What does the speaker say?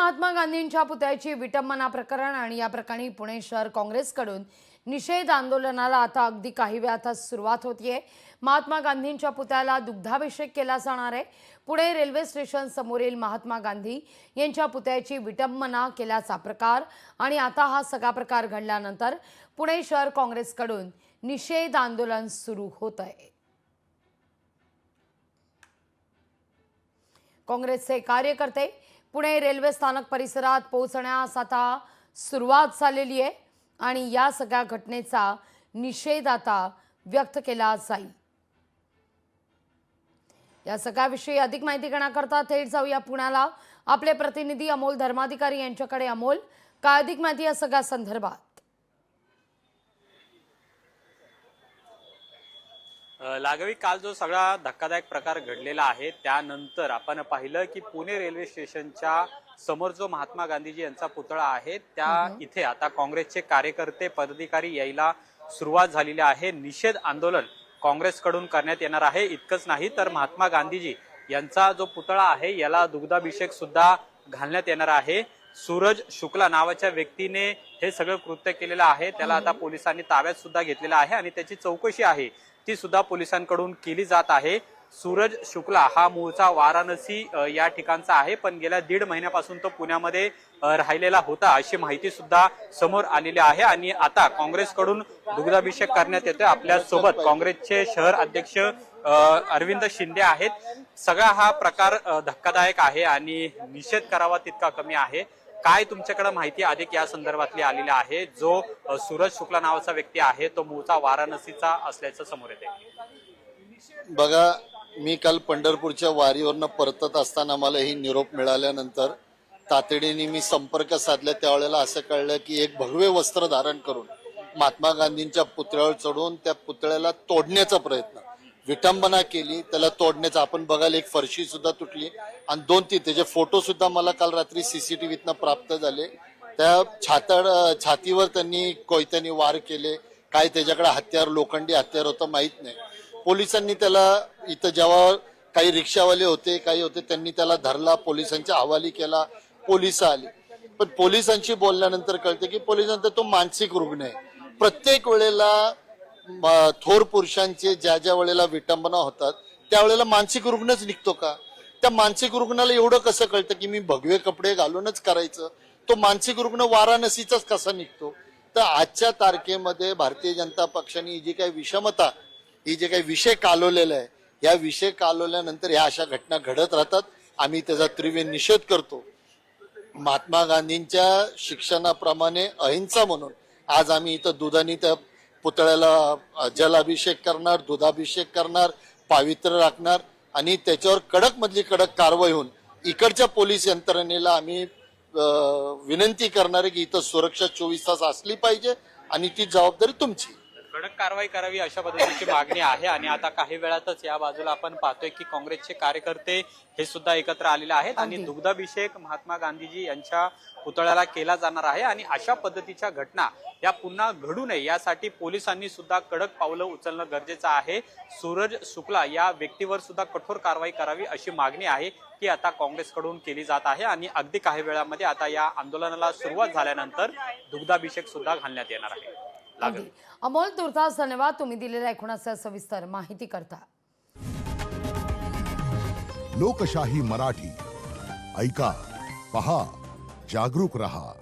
महात्मा गांधींच्या पुतळ्याची विटंबना प्रकरण आणि या प्रकरणी पुणे शहर काँग्रेसकडून निषेध आंदोलनाला आता अगदी काही वेळातच सुरुवात होतीये। महात्मा गांधींच्या पुतळ्याला दुग्धाभिषेक केला जाणार आहे। पुणे रेल्वे स्टेशन समोरील महात्मा गांधी यांच्या पुतळ्याची विटंबना केल्याचा प्रकार आणि आता हा सगळा प्रकार घडल्यानंतर पुणे शहर काँग्रेसकडून निषेध आंदोलन सुरू होत आहे। काँग्रेसचे कार्यकर्ते पुणे रेल्वे स्थानक परिसरात पोहोचण्यास आता सुरुवात झालेली आहे आणि या सगळ्या घटनेचा निषेध आता व्यक्त केला जाईल। या सगळ्याविषयी अधिक माहिती घेण्याकरता थेट जाऊया पुण्याला आपले प्रतिनिधी अमोल धर्माधिकारी यांच्याकडे। अमोल, काय अधिक माहिती या सगळ्या संदर्भात? लाघवी, काल जो सगळा धक्कादायक प्रकार घडलेला आहे त्यानंतर आपण पाहिलं की पुणे रेल्वे स्टेशनच्या समोर जो महात्मा गांधीजी यांचा पुतळा आहे त्या इथे आता काँग्रेसचे कार्यकर्ते पदाधिकारी यायला सुरुवात झालेली आहे। निषेध आंदोलन काँग्रेसकडून करण्यात येणार आहे। इतकंच नाही तर महात्मा गांधीजी यांचा जो पुतळा आहे याला दुग्धाभिषेक सुद्धा घालण्यात येणार आहे। सूरज शुक्ला नावाच्या व्यक्तीने हे सगळं कृत्य केलेलं आहे। त्याला आता पोलिसांनी ताब्यात सुद्धा घेतलेलं आहे आणि त्याची चौकशी आहे ती सुद्धा पोलिसांकडून केली जात आहे। सूरज शुक्ला हा मूळचा वाराणसी या ठिकाणचा आहे, पण गेल्या 1.5 महिन्यापासून तो पुण्यामध्ये राहिलेला होता अशी माहिती सुद्धा समोर आलेली आहे। आणि आता काँग्रेसकडून दुग्धाभिषेक करण्यात येतोय। आपल्या सोबत काँग्रेसचे शहर अध्यक्ष अरविंद शिंदे आहेत। सगळा हा प्रकार धक्कादायक आहे आणि निषेध करावा तितका कमी आहे। काय तुमच्याकडे माहिती अधिक या संदर्भातली आलेली आहे? जो सूरज शुक्ला नावाचा व्यक्ती आहे तो मूळचा वाराणसीचा असल्याचं समोर येते। बघा, मी काल पंढरपूरच्या वारीवरनं परतत असताना मला ही निरोप मिळाल्यानंतर तातडीने मी संपर्क साधला। त्यावेळेला असं कळलं की एक भगवे वस्त्र धारण करून महात्मा गांधींच्या पुतळ्यावर चढून त्या पुतळ्याला तोडण्याचा प्रयत्न, विटंबना केली, त्याला तोडण्याचा। आपण बघाल एक फरशी सुद्धा तुटली आणि 2-3 त्याचे फोटो सुद्धा मला काल रात्री सीसीटीव्हीतनं प्राप्त झाले। त्या छातीवर त्यांनी कोयत्याने वार केले। काय त्याच्याकडे हत्यार, लोखंडी हत्यार होतं माहित नाही। पोलिसांनी त्याला इथं जेव्हा काही रिक्षावाले होते, काही होते, त्यांनी त्याला धरला, पोलिसांच्या हवाली केला, पोलिस आली। पण पोलिसांशी बोलल्यानंतर कळते की पोलिसांचा तो मानसिक रुग्ण आहे। प्रत्येक वेळेला थोर पुरुषांचे ज्या ज्या वेळेला विटंबना होतात त्यावेळेला मानसिक रुग्णच निघतो का? त्या मानसिक रुग्णाला एवढं कसं कळतं की मी भगवे कपडे घालूनच करायचं? तो मानसिक रुग्ण वाराणसीचाच कसा निघतो? तर आजच्या तारखेमध्ये भारतीय जनता पक्षाने ही जी काही विषमता, ही जे काही विषय कालवलेला आहे, या विषय कालवल्यानंतर ह्या अशा घटना घडत राहतात। आम्ही त्याचा तीव्र निषेध करतो। महात्मा गांधींच्या शिक्षणाप्रमाणे अहिंसा म्हणून आज आम्ही इथं दुधाने त्या पुतळ्याला जलाभिषेक करणार, दुधाभिषेक करणार, पावित्र्य राखणार आणि त्याच्यावर कडक मधली कडक कारवाई होऊन इकडच्या पोलीस यंत्रणेला आम्ही विनंती करणार आहे की इथं सुरक्षा 24 तास असली पाहिजे आणि ती जबाबदारी तुमची। कडक कारवाई करावी अशा पद्धतीची मागणी आहे। आणि आता काही वेळातच या बाजूला आपण पाहतोय की काँग्रेसचे कार्यकर्ते हे सुद्धा एकत्र आलेले आहेत आणि दुग्धाभिषेक महात्मा गांधीजी यांच्या पुतळ्याला केला जाणार आहे। आणि अशा पद्धतीच्या घटना या पुन्हा घडू नये यासाठी पोलिसांनी सुद्धा कडक पावलं उचलणं गरजेचं आहे। सूरज शुक्ला या व्यक्तीवर सुद्धा कठोर कारवाई करावी अशी मागणी आहे की आता काँग्रेसकडून केली जात आहे। आणि अगदी काही वेळामध्ये आता या आंदोलनाला सुरुवात झाल्यानंतर दुग्धाभिषेक सुद्धा घालण्यात येणार आहे। अमोल, तुर्तास धन्यवाद तुम्ही दिलेल्या एकूणच सविस्तर माहिती करता। लोकशाही मराठी ऐका, पहा, जागरूक रहा।